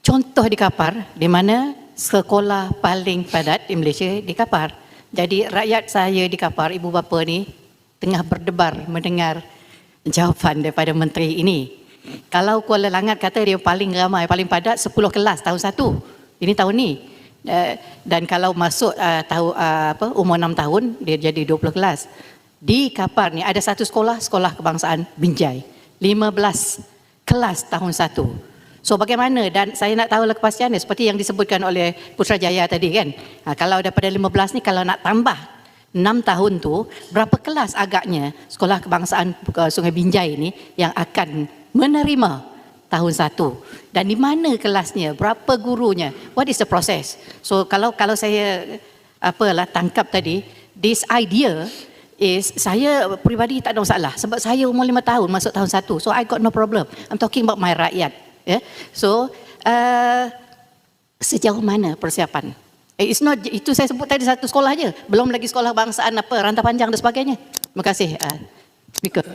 contoh di Kapar, di mana sekolah paling padat di Malaysia di Kapar. Jadi rakyat saya di Kapar, ibu bapa ni tengah berdebar mendengar jawapan daripada menteri ini. Kalau Kuala Langat kata dia paling ramai, paling padat 10 kelas tahun 1. Ini tahun ni. Dan kalau masuk umur 6 tahun, dia jadi 20 kelas. Di Kapar ni ada satu sekolah, sekolah kebangsaan Binjai. 15 kelas tahun 1. So bagaimana, dan saya nak tahu kepastiannya seperti yang disebutkan oleh Putrajaya tadi kan. Kalau daripada 15 ni, kalau nak tambah 6 tahun tu, berapa kelas agaknya sekolah kebangsaan Sungai Binjai ni yang akan menerima tahun 1, dan di mana kelasnya, berapa gurunya, what is the process? So kalau saya tangkap tadi, this idea is, saya peribadi tak ada masalah sebab saya umur 5 tahun masuk tahun 1, so I got no problem. I'm talking about my rakyat. So sejauh mana persiapan? It's not, itu saya sebut tadi satu sekolah je, belum lagi sekolah kebangsaan Rantau Panjang dan sebagainya. Terima kasih. Speaker.